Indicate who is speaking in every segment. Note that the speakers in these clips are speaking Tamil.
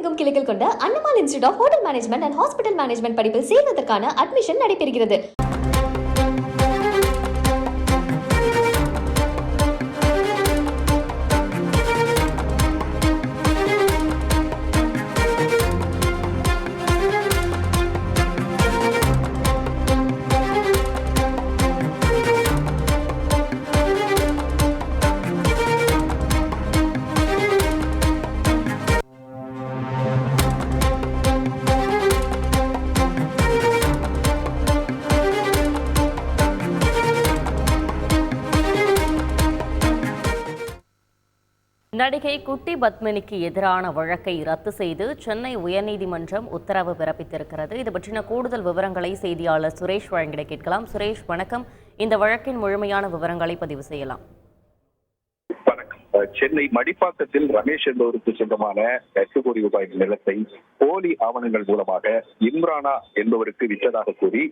Speaker 1: தமிழகமெங்கும் கிளைகள் கொண்ட Annamalai institute of hotel management and hospital management படிப்பில் சேர்வதற்கான அட்மிஷன் நடைபெறுகிறது.
Speaker 2: நடிகை குட்டி பத்மினிக்கு எதிரான வழக்கை ரத்து செய்து சென்னை உயர்நீதிமன்றம் உத்தரவு பிறப்பித்திருக்கிறது. இது பற்றின கூடுதல் விவரங்களை செய்தியாளர் சுரேஷ் வழங்கிட கேட்கலாம். சுரேஷ், வணக்கம். இந்த வழக்கின் முழுமையான விவரங்களை பதிவு செய்யலாம்.
Speaker 3: சென்னை மடிப்பாக்கத்தில் ரமேஷ் என்பவருக்கு சொந்தமான 8 கோடி ரூபாய் நிலத்தை போலி ஆவணங்கள் மூலமாக இம்ரானா என்பவருக்கு விற்றதாக கூறி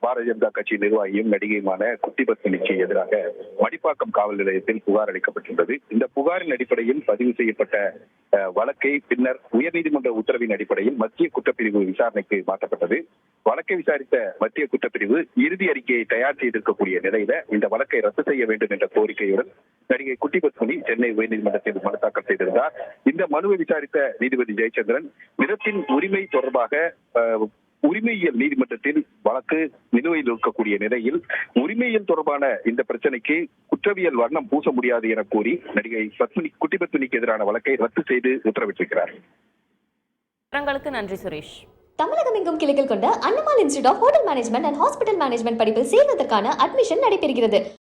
Speaker 3: பாரதிய ஜனதா கட்சி நிர்வாகியும் நடிகையுமான குட்டி பத்மினிக்கு எதிராக மடிப்பாக்கம் காவல் நிலையத்தில் புகார் அளிக்கப்பட்டுள்ளது. இந்த புகாரின் அடிப்படையில் பதிவு செய்யப்பட்ட வழக்கை பின்னர் உயர்நீதிமன்ற உத்தரவின் அடிப்படையில் மத்திய குற்றப்பிரிவு விசாரணைக்கு மாற்றப்பட்டது. வழக்கை விசாரித்த மத்திய குற்றப்பிரிவு இறுதி அறிக்கையை தயார் செய்திருக்கக்கூடிய நிலையில இந்த வழக்கை ரத்து செய்ய வேண்டும் என்ற கோரிக்கையுடன் நடிகை குட்டி பத்மினி சென்னை உயர்நீதிமன்றத்தில் மனு தாக்கல் செய்திருந்தார். இந்த மனுவை விசாரித்த நீதிபதி ஜெயச்சந்திரன் நிலத்தின் உரிமை தொடர்பாக உரிமையியல் நீதிமன்றத்தில் வழக்கு நிலுவையில் இருக்கக்கூடிய நிலையில் உரிமையியல் தொடர்பான இந்த பிரச்சனைக்கு குற்றவியல் வர்ணம் பூச முடியாது என கூறி நடிகை குட்டி பத்மினிக்கு எதிரான வழக்கை ரத்து செய்து உத்தரவிட்டிருக்கிறார்.
Speaker 2: நன்றி சுரேஷ்.
Speaker 1: தமிழகமெங்கும் கிளைகள் கொண்ட Annamalai institute of hotel management and hospital management படிப்பில் சேர்வதற்கான அட்மிஷன் நடைபெறுகிறது.